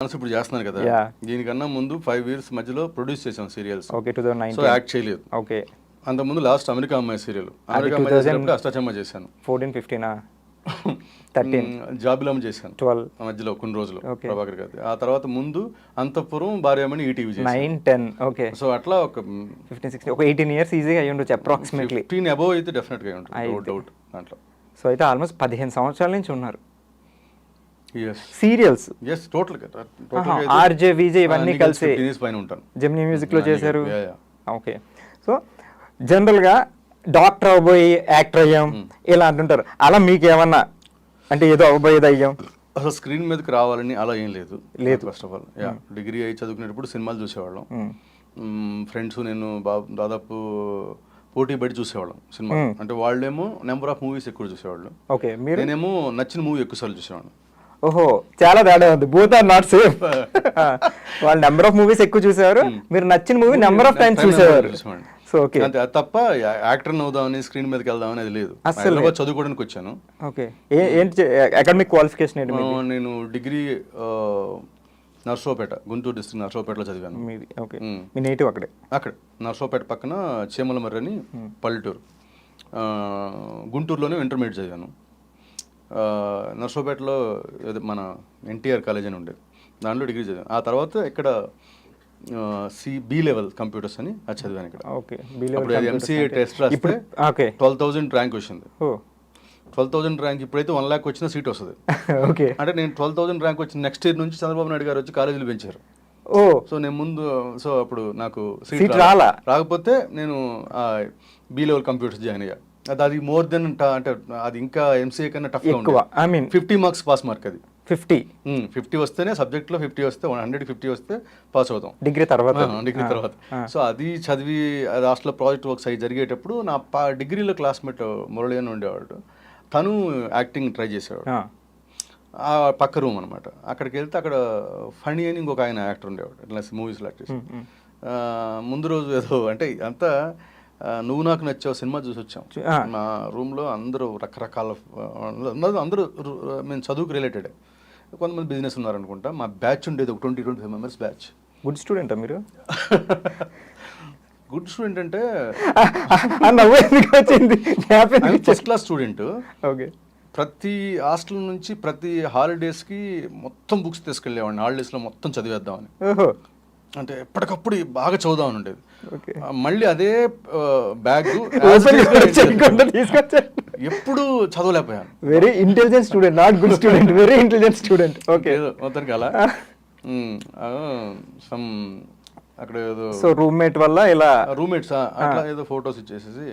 ఇప్పుడు చేస్తున్నాను కదా, దీనికన్నా ముందు 5 years మధ్యలో ప్రొడ్యూస్ చేసాం సీరియల్స్. ఓకే 2019 సో యాక్ట్ చేయలేదు. ఓకే అంతకుముందు లాస్ట్ అమెరికా అమ్మాయి సీరియల్, అమెరికా అమ్మాయి చేసినప్పుడు అష్టాచమ్మ చేశాను. 14 15 13 జాబిలమ్మ చేశాను 12 మధ్యలో కొన్ని రోజులు ప్రభాకర్ గారి. ఆ తర్వాత ముందు అంతఃపురం భార్యమని ఈటీవీ 9 10 ఓకే. సో అట్లా ఒక 15 16 ఒక 18 years ఈజీగా అయ్యి ఉండొచ్చు అప్రాక్సిమేట్లీ. 15 అబోవ్ అయితే డెఫినెట్గా ఉంటుంది, నో డౌట్ దాంట్లో. సో అయితే ఆల్మోస్ట్ 15 సంవత్సరాల నుంచి ఉన్నారు yes serials. yes total RJ VJ ఇవన్నీ కలిసి పైన ఉంటాను. జెమినీ మ్యూజిక్ లో చేశారు. ఓకే సో జనరల్ గా డాక్టర్ అవ్వబోయి యాక్టర్ అయ్యాం ఇలా అంటుంటారు, అలా మీకు ఏమన్నా అంటే ఏదో అవ్వబోయేది అయ్యాం? అసలు స్క్రీన్ మీదకి రావాలని అలా ఏం లేదు. ఫస్ట్ ఆఫ్ ఆల్ డిగ్రీ అయి చదువుకునేటప్పుడు సినిమాలు చూసేవాళ్ళం. ఫ్రెండ్స్ నేను దాదాపు పోటీ పడి చూసేవాళ్ళం సినిమా. అంటే వాళ్ళేమో నెంబర్ ఆఫ్ మూవీస్ ఎక్కువ చూసేవాళ్ళు, ఓకే నేనేమో నచ్చిన మూవీ ఎక్కువ సార్లు చూసేవాళ్ళం. ఓహో చాలా తేడా ఉంది, బోత్ ఆర్ నాట్ సేమ్. వాళ్ళు నెంబర్ ఆఫ్ మూవీస్ ఎక్కువ చూసేవారు, మీరు నచ్చిన మూవీ నెంబర్ ఆఫ్ టైమ్స్ చూసేవారు. సో ఓకే అంతే, తప్ప యాక్టర్ అవుదామని స్క్రీన్ మీదకి వెళ్దామని అది లేదు. అసలు చదువుకోవడానికి వచ్చాను. ఓకే ఏంటి అకాడమిక్ క్వాలిఫికేషన్ ఏంటి? నేను డిగ్రీ నర్సరావుపేట, గుంటూరు డిస్ట్రిక్ట్ నర్సరావుపేటలో చదివాను. ఓకే మీ నేటివ్ అక్కడే? అక్కడ నర్సరావుపేట పక్కన చీమలమర్రి అని పల్లెటూరు. గుంటూరులోనే ఇంటర్మీడియట్ చదివాను. నర్సరావుపేటలో మన ఎన్టీఆర్ కాలేజ్ అని ఉండేది, దాంట్లో డిగ్రీ చదివాను. ఆ తర్వాత ఇక్కడ బి లెవెల్ కంప్యూటర్స్ అని అది చదివాను ఇక్కడ. ఓకే ఎంసీఏ టెస్ట్ రాస్తే 12,000 ర్యాంక్ వచ్చింది. 12,000 ర్యాంక్ ఇప్పుడైతే 1 lakh వచ్చిన సీట్ వస్తుంది. ఓకే అంటే నేను 12,000 ర్యాంక్ వచ్చిన నెక్స్ట్ ఇయర్ నుంచి చంద్రబాబు నాయుడు గారు వచ్చి కాలేజీలు పెంచారు. సో నేను ముందు అప్పుడు నాకు సీట్ రాకపోతే నేను బి లెవెల్ కంప్యూటర్స్ జాయిన్ అయ్యా. అది మోర్ దెన్ అంటే అది ఇంకా ఎంసీఏ కన్నా టఫ్ గా ఉంది. 50 marks పాస్ మార్క్. అది 50 వస్తేనే సబ్జెక్ట్లో 50 వస్తే 150 వస్తే పాస్ అవుతాం డిగ్రీ తర్వాత. సో అది చదివి లాస్ట్లో ప్రాజెక్ట్ వర్క్స్ అవి జరిగేటప్పుడు నా డిగ్రీలో క్లాస్మేట్ మురళి అని ఉండేవాడు, తను యాక్టింగ్ ట్రై చేసేవాడు. ఆ పక్క రూమ్ అనమాట. అక్కడికి వెళ్తే అక్కడ ఫణి అని ఇంకొక ఆయన యాక్టర్ ఉండేవాడు, ఇట్లా మూవీస్లో యాక్ట్ చేసి. ముందు రోజు ఏదో అంటే అంతా నువ్వు నాకు నచ్చావు సినిమా చూసి వచ్చాం. మా రూమ్లో అందరూ రకరకాల అందరూ మేము చదువుకు రిలేటెడ్, కొంతమంది బిజినెస్ ఉన్నారనుకుంటా. మా బ్యాచ్ ఉండేది ఒక 20-25 members బ్యాచ్. గుడ్ స్టూడెంటా మీరు? గుడ్ స్టూడెంట్ అంటే ఫస్ట్ క్లాస్ స్టూడెంట్. ఓకే ప్రతి హాస్టల్ నుంచి ప్రతి హాలిడేస్కి మొత్తం బుక్స్ తీసుకెళ్ళేవాడిని, హాలిడేస్లో మొత్తం చదివేద్దామని. అంటే ఎప్పటికప్పుడు బాగా చదువుదామని ఉండేది. మళ్ళీ అదే బ్యాగ్ ఎప్పుడు చదవలేకపోయాను. Very intelligent student, not good student, very intelligent student. Okay మొత్తానికి అలా సమ్ అక్కడ ఏదో సో రూమ్మేట్ వల్ల ఇలా రూమ్మేట్స్ అట్లా ఏదో ఫొటోస్ ఇచ్చేసేసి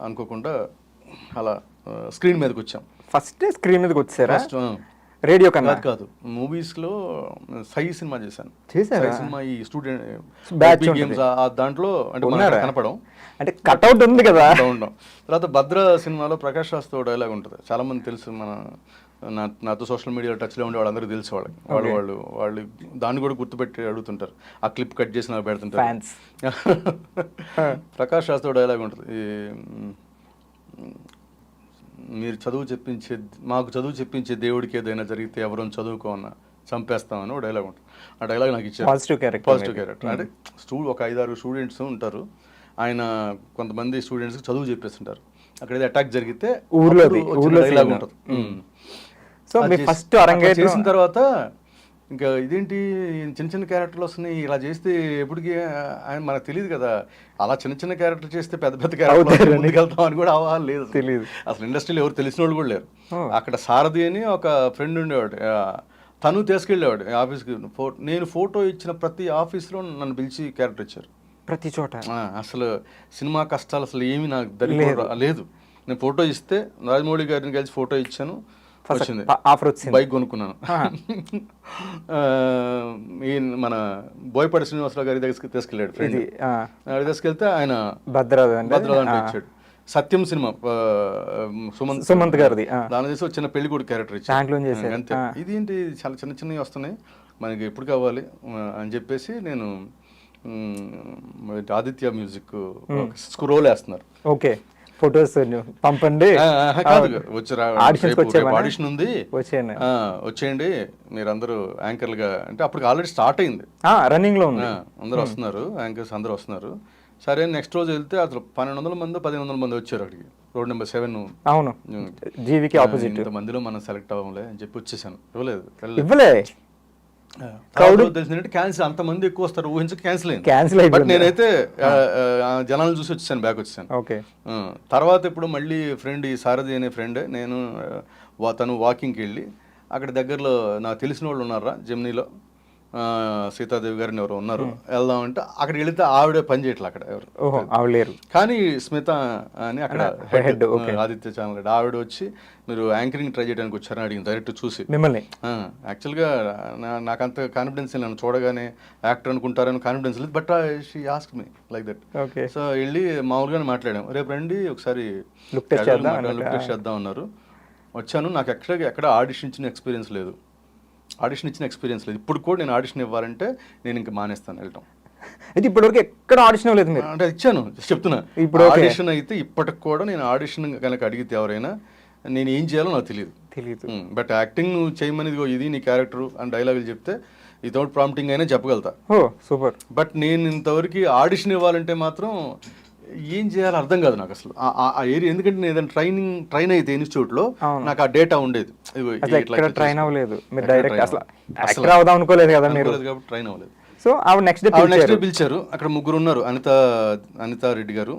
అనుకోకుండా అలా స్క్రీన్ మీదకి వచ్చాం. ఫస్ట్ స్క్రీన్ మీదకి వచ్చారా? రేడియో కన్నా కాదు, మూవీస్ లో సై సినిమా చేశాను. సినిమా ఈ స్టూడెంట్ బ్యాచ్ గేమ్స్ దాంట్లో అంటే కనపడం అంటే కట్అవుట్ ఉంది కదా ఉండడం. తర్వాత భద్ర సినిమాలో ప్రకాష్ రాజ్తో డైలాగ్ ఉంటుంది, చాలా మంది తెలుసు. నాతో సోషల్ మీడియాలో టచ్లో ఉండే వాళ్ళందరికీ తెలుసు. వాళ్ళు దాన్ని కూడా గుర్తుపెట్టి అడుగుతుంటారు, ఆ క్లిప్ కట్ చేసి నాకు పెడుతుంటారు. ప్రకాష్ రాజ్తో డైలాగ్ ఉంటుంది, మీరు మాకు చదువు చెప్పించే దేవుడికి ఏదైనా జరిగితే ఎవరైనా చదువుకోమన్నా చంపేస్తామని ఒక డైలాగ్ ఉంటుంది. ఆ డైలాగ్ నాకు ఇచ్చారు. Positive character. అంటే ఒక 5-6 స్టూడెంట్స్ ఉంటారు, ఆయన కొంతమంది స్టూడెంట్స్కి చదువు చెప్పేస్తుంటారు. అక్కడ ఏదో అటాక్ జరిగితే ఊర్లో డైలాగ్ ఉంటుంది. సో ఫస్ట్ అరంగేట్రం చేసిన తర్వాత ఇంకా ఇదేంటి చిన్న చిన్న క్యారెక్టర్లు వస్తున్నాయి, ఇలా చేస్తే ఎప్పటికీ ఆయన మనకు తెలియదు కదా, అలా చిన్న చిన్న క్యారెక్టర్ చేస్తే పెద్ద పెద్ద క్యారెక్టర్ ముందుకెళ్తాం అని కూడా అవ్వాలి లేదు, తెలియదు. అసలు ఇండస్ట్రీలో ఎవరు తెలిసిన వాళ్ళు కూడా లేరు. అక్కడ సారథి అని ఒక ఫ్రెండ్ ఉండేవాడు, తను తీసుకెళ్ళేవాడు ఆఫీస్కి. నేను ఫోటో ఇచ్చిన ప్రతి ఆఫీస్లో నన్ను పిలిచి క్యారెక్టర్ ఇచ్చారు, ప్రతి చోట. అసలు సినిమా కష్టాలు అసలు ఏమీ నాకు లేదు. నేను ఫోటో ఇస్తే రాజమౌళి గారిని కలిసి ఫోటో ఇచ్చాను, వచ్చింది ఆఫర్ వచ్చింది, బైక్ కొనుక్కున్నాను. మన బోయపాటి శ్రీనివాసరావు గారి దగ్గరికి తీసుకెళ్ళాడు ఫ్రెండ్. తీసుకెళ్తే ఆయన భద్రాద్రి ఇచ్చాడు. సత్యం సినిమా సుమంత్ గారిది, దాని చేసి చిన్న పెళ్లి కూడా క్యారెక్టర్ ఇచ్చాడు అంతే. ఇదేంటి చాలా చిన్న చిన్నవి వస్తున్నాయి మనకి, ఎప్పుడు కావాలి అని చెప్పేసి నేను ఆదిత్య మ్యూజిక్ స్క్రోల్ వేస్తున్నారు. ఓకే ఫొటోస్ పంపండి, కాదు వచ్చి ఆడిషన్ ఆడిషన్ ఉంది వచ్చేయండి, వచ్చేయండి మీరందరూ యాంకర్లుగా అంటే అప్పుడు ఆల్రెడీ స్టార్ట్ అయింది, రన్నింగ్ లో ఉంది, అందరూ వస్తున్నారు, యాంకర్స్ అందరూ వస్తున్నారు. సరే నెక్స్ట్ రోజు వెళ్తే అసలు 1200 మంది 1500 మంది వచ్చారు అక్కడికి, రోడ్ నెంబర్ 7. అవును, జీవికి ఆపోజిట్. ఇంతమందిలో మనం సెలెక్ట్ అవ్వలే అని చెప్పి వచ్చేసాను, ఇవ్వలే తెలిసిందంటే క్యాన్సిల్, అంతమంది ఎక్కువ వస్తారు ఊహించక క్యాన్సిల్ అయింది. క్యాన్సిల్ బట్ నేనైతే జనాలను చూసి వచ్చేసాను, బ్యాక్ వచ్చేసాను. ఓకే. తర్వాత ఇప్పుడు మళ్ళీ ఫ్రెండ్ ఈ సారథి అనే ఫ్రెండ్, నేను తను వాకింగ్కి వెళ్ళి అక్కడ దగ్గరలో నాకు తెలిసిన వాళ్ళు ఉన్నారా జెమినీలో, సీతాదేవి గారిని ఎవరు ఉన్నారు, వెళ్దామంటే అక్కడికి వెళితే ఆవిడ పని చేయట్లే అక్కడ ఎవరు, ఆవిడ లేరు. కానీ స్మిత అని అక్కడ హెడ్ ఆదిత్య ఛానల్ ఆవిడ వచ్చి మీరు యాంకరింగ్ ట్రై చేయడానికి వచ్చారని అడిగింది డైరెక్ట్ చూసి మిమ్మల్ని. యాక్చువల్గా నాకు అంత కాన్ఫిడెన్స్ నన్ను చూడగానే యాక్టర్ అనుకుంటారని కాన్ఫిడెన్స్ లేదు, but she ask me like that. So వెళ్ళి మామూలుగానే మాట్లాడాం, రేపు రండి ఒకసారి లుక్ టెస్ట్ చేద్దాం అన్నారు. వచ్చాను, నాకు ఎక్కడ ఆడిషన్ ఇచ్చిన ఎక్స్పీరియన్స్ లేదు, ఇప్పుడు కూడా నేను ఆడిషన్ ఇవ్వాలంటే నేను ఇంకా మానేస్తాను వెళ్ళటం. అయితే ఇప్పటివరకు ఎక్కడ ఆడిషన్ లేదు మీరు? అంటే ఇచ్చాను, చెప్తున్నా, ఇప్పుడు ఆడిషన్ అయితే ఇప్పటికి కూడా నేను ఆడిషన్ కనుక అడిగితే ఎవరైనా నేను ఏం చేయాలో నాకు తెలియదు. బట్ యాక్టింగ్ నువ్వు చేయమని ఇది నీ క్యారెక్టర్ అని డైలాగులు చెప్తే వితౌట్ ప్రాంప్టింగ్ అయినా చెప్పగలుగుతా. సూపర్. బట్ నేను ఇంతవరకు ఆడిషన్ ఇవ్వాలంటే మాత్రం ఏం చేయాలో అర్థం కాదు నాకు అసలు ఆ ఏరియా, ఎందుకంటే నేను ఏదైనా ట్రైన్ అయితే ఇన్స్టిట్యూట్లో నాకు ఆ డేటా ఉండేది, ట్రైన్ అవ్వలేదు అనుకోలేదు కదా మీరు, కాబట్టి ట్రైన్ అవ్వలేదు. సో నెక్స్ట్ డే పిలిచారు, అక్కడ ముగ్గురు ఉన్నారు, అనితా రెడ్డి గారు,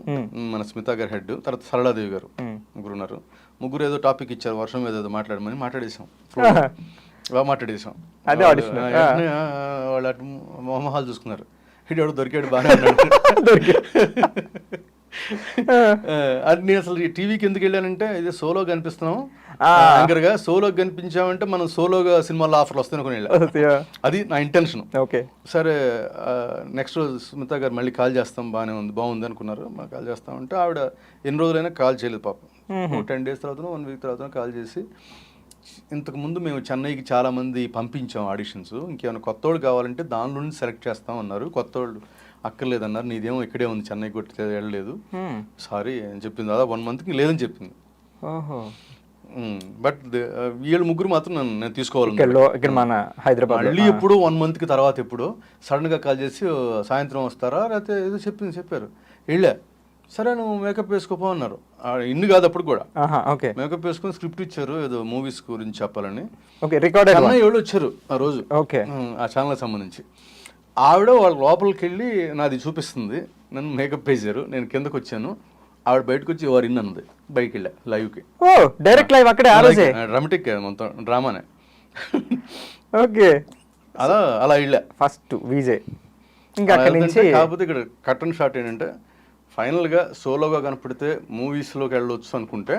మన స్మిత గారు హెడ్, తర్వాత సరళాదేవి గారు, ముగ్గురు ఉన్నారు. ముగ్గురు ఏదో టాపిక్ ఇచ్చారు, వర్షం ఏదో మాట్లాడేసాం, బాగా మాట్లాడేసాం. వాళ్ళు అటు మొహమాలు చూసుకున్నారు, ఎవడు దొరికాడు బాగా అది. అసలు ఈ టీవీకి ఎందుకు వెళ్ళానంటే ఇది సోలో కనిపిస్తున్నాం యాంకర్ గా, సోలో కనిపించామంటే మనం సోలోగా సినిమాలో ఆఫర్లు వస్తాయి అనుకుని వెళ్ళాం, అది నా ఇంటెన్షన్. సరే నెక్స్ట్ రోజు స్మిత గారు మళ్ళీ కాల్ చేస్తాం, బాగుంది అనుకున్నారు, కాల్ చేస్తామంటే ఆవిడ ఎన్ని రోజులైనా కాల్ చేయలేదు పాపం. 10 days తర్వాత 1 week తర్వాత కాల్ చేసి, ఇంతకుముందు మేము చెన్నైకి చాలా మంది పంపించాం ఆడిషన్స్, ఇంకేమైనా కొత్తోళ్ళు కావాలంటే దానిలో నుంచి సెలెక్ట్ చేస్తాం అన్నారు, కొత్తోళ్ళు అక్కర్లేదన్నారు, నీదేమో ఇక్కడే ఉంది చెన్నై కొట్టి వెళ్ళలేదు, సారీ అని చెప్పింది. దాదాపు 1 monthకి లేదని చెప్పింది. బట్ వీళ్ళు ముగ్గురు మాత్రం నేను తీసుకోవాలి మన హైదరాబాద్. మళ్ళీ ఎప్పుడు 1 monthకి తర్వాత ఎప్పుడు సడన్గా కాల్ చేసి సాయంత్రం వస్తారా లేకపోతే ఏదో చెప్పారు, వెళ్ళా. సరే నువ్వు మేకప్ వేసుకోపో అన్నారు, ఇన్ని కాదు అప్పుడు కూడా మేకప్ వేసుకుని స్క్రిప్ట్ ఇచ్చారు ఏదో మూవీస్ గురించి చెప్పాలని. ఎవరు వచ్చారు ఆ రోజు ఆ ఛానల్కి సంబంధించి, ఆవిడ వాళ్ళ లోపలికి వెళ్ళి నాది చూపిస్తుంది, నన్ను మేకప్ వేసారు, నేను కిందకు వచ్చాను, ఆవిడ బయటకు వచ్చి ఎవరు ఇన్ అన్నది, బయటకి వెళ్ళా లైవ్కి, డైరెక్ట్ లైవ్ అక్కడే డ్రామాటిక్ మొత్తం డ్రామానే. అలా వెళ్ళా ఫస్ట్ విజయ్. ఇంకా కాకపోతే ఇక్కడ కట్ అండ్ షార్ట్ ఏంటంటే ఫైనల్గా సోలోగా కనపడితే మూవీస్లోకి వెళ్ళొచ్చు అనుకుంటే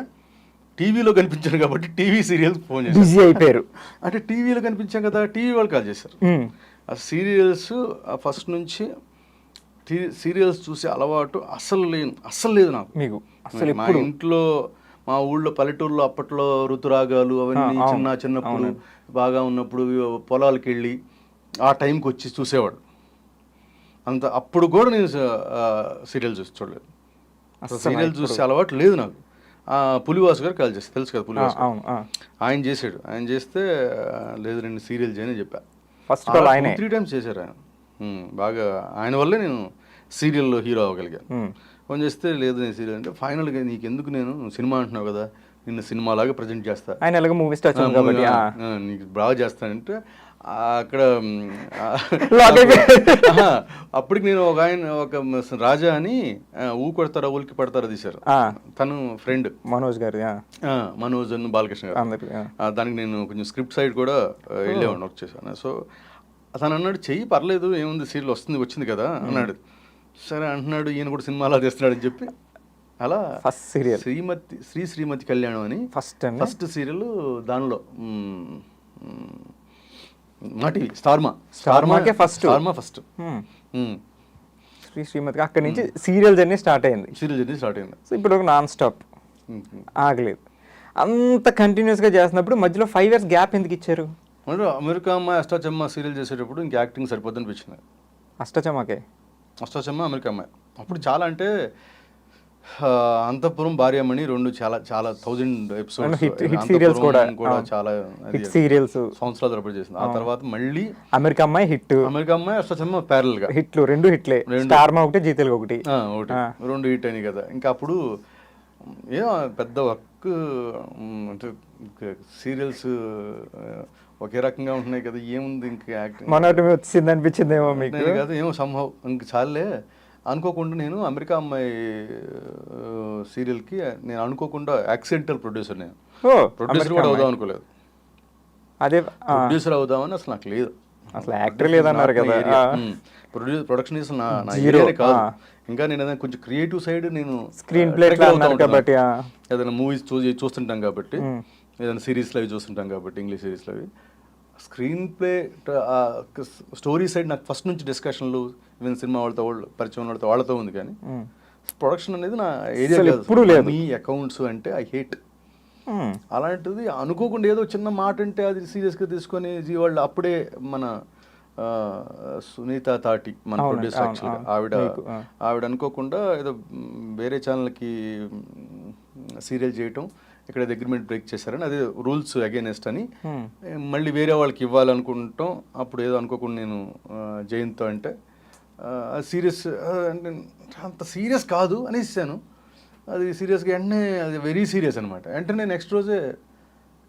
టీవీలో కనిపించాను కాబట్టి టీవీ సీరియల్స్ ఫోన్ చేసి అయిపోయారు. అంటే టీవీలో కనిపించాం కదా, టీవీ వాళ్ళు కాల్ చేశారు. ఆ సీరియల్స్ ఫస్ట్ నుంచి సీరియల్స్ చూసే అలవాటు అస్సలు లేదు నాకు. మీకు మా ఇంట్లో మా ఊళ్ళో పల్లెటూరులో అప్పట్లో ఋతురాగాలు అవన్నీ చిన్నప్పుడు బాగా ఉన్నప్పుడు పొలాలకు వెళ్ళి ఆ టైంకి వచ్చి చూసేవాడు, అంత అప్పుడు కూడా నేను సీరియల్ చూడలేదు, సీరియల్ చూసే అలవాటు లేదు నాకు. పులివాసు గారు కాల్ చేస్తే తెలుసు కదా, పులివాసు ఆయన చేసాడు, ఆయన చేస్తే లేదు నేను సీరియల్ చేయని చెప్పా. ఫస్ట్ 3 times చేశారు ఆయన, బాగా ఆయన వల్లే నేను సీరియల్లో హీరో అవ్వగలిగాను. ఫోన్ చేస్తే లేదు నేను సీరియల్ అంటే, ఫైనల్గా నీకు ఎందుకు, నేను సినిమా అంటున్నావు కదా, నిన్ను సినిమాలాగా ప్రజెంట్ చేస్తా, ఆయన ఎలాగో మూవీ స్టార్ నీకు బాగా చేస్తానంటే అక్కడ అప్పటికి నేను ఒక రాజా అని ఊ కొడతారా ఊరికి పడతారా తీశారు, తను ఫ్రెండ్ మనోజ్ గారు, మనోజ్ అని బాలకృష్ణ గారు, దానికి నేను కొంచెం స్క్రిప్ట్ సైడ్ కూడా వెళ్ళేవాడిని, వర్క్ చేశాను. సో అతను అన్నాడు చెయ్యి పర్లేదు ఏముంది సీరియల్ వచ్చింది కదా అన్నాడు. సరే అంటున్నాడు, ఈయన కూడా సినిమాలా తీస్తున్నాడు అని చెప్పి అలా ఫస్ట్ సీరియల్ శ్రీమతి కళ్యాణం అని ఫస్ట్ సీరియల్, దానిలో మా టీవీ స్టార్మాకే ఫస్ట్ శ్రీమతి, అక్కడి నుంచి సీరియల్ జర్నీ స్టార్ట్ అయింది. సో ఇప్పుడు ఒక నాన్ స్టాప్ ఆగలేదు, అంత కంటిన్యూస్గా చేస్తున్నప్పుడు మధ్యలో 5 years గ్యాప్ ఎందుకు ఇచ్చారు? అమెరికా అమ్మాయి అష్టాచమ్మ సీరియల్ చేసేటప్పుడు ఇంకా యాక్టింగ్ సరిపోద్దని అనిపించింది. అష్టాచమ్మ అమెరికా అమ్మాయి అప్పుడు చాలా అంటే అంతఃపురం, భార్యామణి రెండు చాలా చాలా 1000 ఎపిసోడ్స్ hit serials కూడా చాలా హిట్ సీరియల్స్ సంవత్సరాల తరబడి చేసింది. ఆ తర్వాత మళ్ళీ అమెరికా అమ్మాయి హిట్, అమెరికా అమ్మాయి అష్టచమ్మ ప్యారల్ గా హిట్లు, రెండు హిట్లే, స్టార్ మా ఒకటి, జీ తెలుగు ఒకటి, ఒకటి రెండు హిట్ అయినాయి కదా. ఇంకా అప్పుడు ఏమో పెద్ద వర్క్ అంటే సీరియల్స్ ఒకే రకంగా ఉంటున్నాయి కదా, ఏముంది ఇంకా యాక్టింగ్ మనోటమి వచ్చింది అనిపించిందేమో మీకు కాదు, ఏమో సంభవ్ ఇంక చాలే అనుకోకుండా నేను అమెరికా అమ్మాయి సీరియల్కి నేను అనుకోకుండా యాక్సిడెంటల్ ప్రొడ్యూసర్, నేను ప్రొడ్యూసర్ కూడా అవుదాం అనుకోలేదు, అదే ప్రొడ్యూసర్ అవుదామని అసలు నాకు లేదు, అసలు యాక్టర్ లేదన్నారు కదా, ప్రొడక్షన్ నా ఏరియానే కాదు. ఇంకా నేను ఏదైనా కొంచెం క్రియేటివ్ సైడ్ నేను స్క్రీన్ ప్లే కాబట్టి ఏదైనా మూవీస్ చూస్తుంటాం కాబట్టి, ఏదైనా సిరీస్లో అవి చూస్తుంటాం కాబట్టి, ఇంగ్లీష్ సిరీస్లో అవి స్క్రీన్ ప్లే స్టోరీ సైడ్ నాకు ఫస్ట్ నుంచి డిస్కషన్లు ఈవెన్ సినిమా వాళ్ళతో పరిచయం వాళ్ళతో ఉంది, కానీ ప్రొడక్షన్ అనేది నా ఏరియా ఎప్పుడు లేదు. మీ అకౌంట్స్ అంటే ఐ హేట్. అలాంటిది అనుకోకుండా ఏదో చిన్న మాట అంటే అది సీరియస్గా తీసుకొని జీ వాళ్ళు అప్పుడే మన సునీత తాటి మన ప్రొడ్యూసర్ యాక్చువల్గా ఆవిడ అనుకోకుండా ఏదో వేరే ఛానల్కి సీరియల్ చేయటం, ఇక్కడ అగ్రిమెంట్ బ్రేక్ చేశారని, అదే రూల్స్ అగైనెస్ట్ అని మళ్ళీ వేరే వాళ్ళకి ఇవ్వాలనుకుంటాం. అప్పుడు ఏదో అనుకోకుండా నేను జయంతో అంటే సీరియస్ అంత సీరియస్ కాదు అనేసాను, అది సీరియస్గా వెంటనే అది వెరీ సీరియస్ అనమాట. వెంటనే నెక్స్ట్ రోజే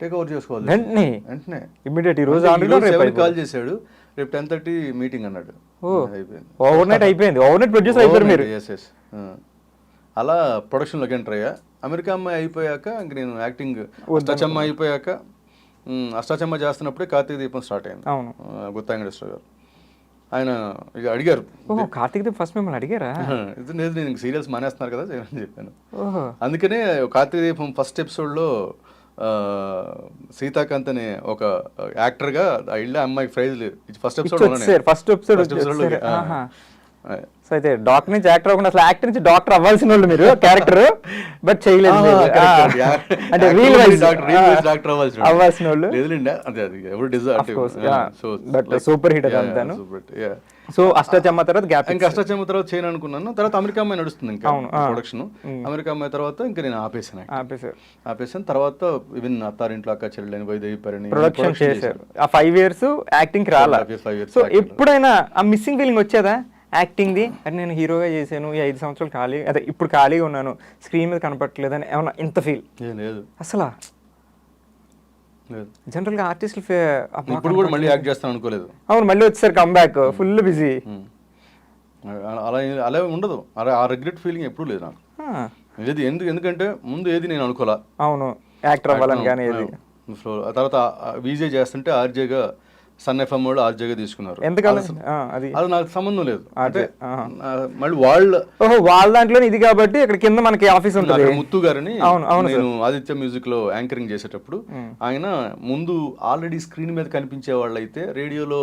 టేక్ ఓవర్ చేసుకోవాలి, వెంటనే ఇమీడియట్. ఈ రోజు 7 కాల్ చేశాడు, రేపు 10:30 మీటింగ్ అన్నాడు. ఓవర్ నైట్ అయిపోయింది, ఓవర్ నైట్ ప్రొడ్యూస్ అయిపోయారు మీరు. ఎస్ అలా ప్రొడక్షన్లోకి ఎంటర్ అయ్యా. అమెరికా అమ్మాయి అయిపోయాక ఇంక నేను యాక్టింగ్ అష్టాచమ్మ అయిపోయాక, అష్టాచమ్మ చేస్తున్నప్పుడే కార్తీక దీపం స్టార్ట్ అయింది. గుత్తా వెంకటేశ్వర గారు ఆయన ఇక అడిగారు, కార్తీక దీపం ఫస్ట్ మిమ్మల్ని అడిగారా? ఇది లేదు, నేను సీరియల్స్ మానేస్తున్నారు కదా చేయమని చెప్పాను. అందుకనే కార్తీక దీపం ఫస్ట్ ఎపిసోడ్లో సీతాకాంత్ అనే ఒక యాక్టర్గా వెళ్ళి అమ్మాయికి ప్రైజ్ ఫస్ట్ ఎపిసోడ్ సో అయితే డాక్టర్ నుంచి యాక్టర్ అవ్వకుండా అసలు యాక్టర్ నుంచి డాక్టర్ అవ్వాల్సిన వాళ్ళు మీరు క్యారెక్టర్, బట్ చేయలేదు అంటే రీల్ వైజ్ డాక్టర్ అవ్వాల్సిన వాళ్ళు. బట్ సూపర్ హిట్ అంతాను. సో అష్టాచమ్మ తర్వాత గ్యాప్, ఇంకా అష్టాచమ్మ తర్వాత చేయను అనుకున్నాను. తర్వాత అమెరికా అమ్మాయి నడుస్తుంది ఇంకా ప్రొడక్షన్. అమెరికా అమ్మాయి తర్వాత ఇంకా నేను ఆపేసాను. తర్వాత ఈవెన్ అత్తారింట్లో అక్క చెల్లెని వైదేవి పరిణి ప్రొడక్షన్ చేశారు. ఆ 5 years యాక్టింగ్ కి రాలా. సో ఎప్పుడైనా ఆ మిస్సింగ్ ఫీలింగ్ వచ్చేదా యాక్టింగ్ది? అంటే నేను హీరోగా చేశాను, ఈ 5 సంవత్సరాలు ఖాళీ, అదే ఇప్పుడు ఖాళీగా ఉన్నాను, స్క్రీన్ మీద కనపడట్లేదని ఏమన్నా ఇంత ఫీల్? లేదు అసలు. జనరల్ గా ఆర్టిస్టులు ఇప్పుడు కూడా మళ్ళీ యాక్ట్ చేస్తాను అనుకోలేదు. అవును, మళ్ళీ వచ్చేసరి కంబ్యాక్ ఫుల్ బిజీ. అలా ఉండదు, ఆ రిగ్రెట్ ఫీలింగ్ ఎప్పుడు లేదు నాకు. ఏది ఎందుకంటే ముందు ఏది నేను అనుకోలే. అవును, యాక్టర్ అవ్వాలని. కానీ ఏది తర్వాత విజే చేస్తుంటే ఆర్జేగా సన్ ఎఫ్ఎం వాళ్ళు ఆర్జేగా తీసుకున్నారు. అది నాకు సంబంధం లేదు. అంటే మళ్ళీ వాళ్ళ దాంట్లో ఇది కాబట్టి ఇక్కడ కింద మనకి ఆఫీస్ ఉంటుంది. ముత్తు గారిని నేను ఆదిత్య మ్యూజిక్ లో యాంకరింగ్ చేసేటప్పుడు ఆయన ముందు ఆల్రెడీ స్క్రీన్ మీద కనిపించే వాళ్ళు అయితే రేడియోలో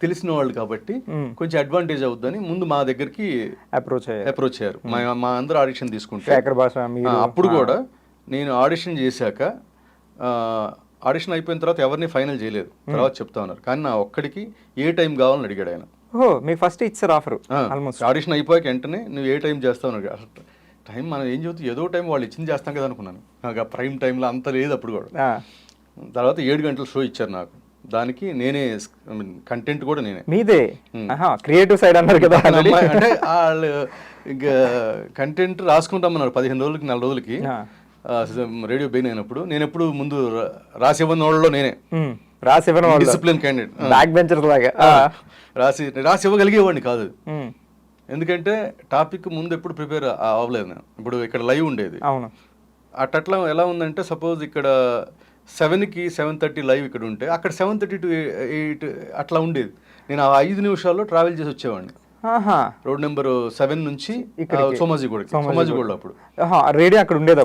తెలిసిన వాళ్ళు కాబట్టి కొంచెం అడ్వాంటేజ్ అవుద్దని ముందు మా దగ్గరికి అప్రోచ్ అయ్యారు. మా అందరూ ఆడిషన్ తీసుకుంటే అప్పుడు కూడా నేను ఆడిషన్ చేశాక ఆడిషన్ అయిపోయిన తర్వాత ఎవరిని ఫైనల్ చేయలేదు, తర్వాత చెప్తా ఉన్నారు. కానీ నా ఒక్కడికి ఏ టైం కావాలని అడిగాడు ఆయన. మీకు ఫస్ట్ ఇచ్చారు ఆఫర్? ఆడిషన్ అయిపోయాక వెంటనే నువ్వు ఏ టైం చేస్తావు అన్నాడు. అసలు టైం మనం ఏం చెబుతూ ఏదో టైం వాళ్ళు ఇచ్చింది చేస్తాం కదా అనుకున్నాను. నాకు ప్రైమ్ టైంలో అంత లేదు అప్పుడు కూడా. తర్వాత 7 గంటల షో ఇచ్చారు నాకు. దానికి నేనే కంటెంట్ కూడా నేనే. మీదే క్రియేటివ్ సైడ్ అన్నారు కదా. అంటే వాళ్ళు ఇంకా కంటెంట్ రాసుకుంటామన్నారు 15 రోజులకి 4 రోజులకి రేడియో బెయిన్ అయినప్పుడు. నేను ఎప్పుడు ముందు రాసివ్వని వాళ్ళలో నేనే డిసిప్లిన్ క్యాండిడేట్, బ్యాక్ బెంచర్ లాగా రాసి ఇవ్వగలిగేవాడిని కాదు. ఎందుకంటే టాపిక్ ముందు ఎప్పుడు ప్రిపేర్ అవ్వలేదు నేను. ఇప్పుడు ఇక్కడ లైవ్ ఉండేది, అట్లా ఎలా ఉందంటే సపోజ్ ఇక్కడ 7కి 7:30 లైవ్ ఇక్కడ ఉంటే అక్కడ 7:30 to 8 అట్లా ఉండేది. నేను ఆ 5 నిమిషాల్లో ట్రావెల్ చేసి వచ్చేవాడిని. రోడ్ నెంబర్ 7 నుంచి సోమాజిగూడ. అప్పుడు రేడియో అక్కడ ఉండేది.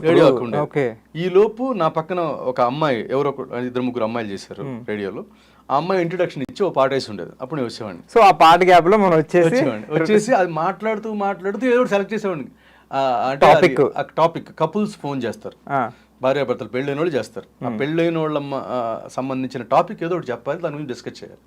ఈ లోపు నా పక్కన ఒక అమ్మాయి, ఎవరో 2-3 అమ్మాయిలు చేశారు రేడియోలో. ఆ అమ్మాయి ఇంట్రొడక్షన్ ఇచ్చి ఒక పాట వేసి ఉండేది. అప్పుడు నేను వచ్చేవాడిని. సో ఆ పాట గ్యాప్ లో మనం వచ్చేసి అది మాట్లాడుతూ ఏదో సెలెక్ట్ చేసేవాడిని. టాపిక్ కపుల్స్ ఫోన్ చేస్తారు, భార్యాభర్తలు పెళ్ళైన వాళ్ళు చేస్తారు. ఆ పెళ్ళైన వాళ్ళ సంబంధించిన టాపిక్ ఏదో ఒకటి చెప్పాలి, దాని గురించి డిస్కస్ చేయాలి.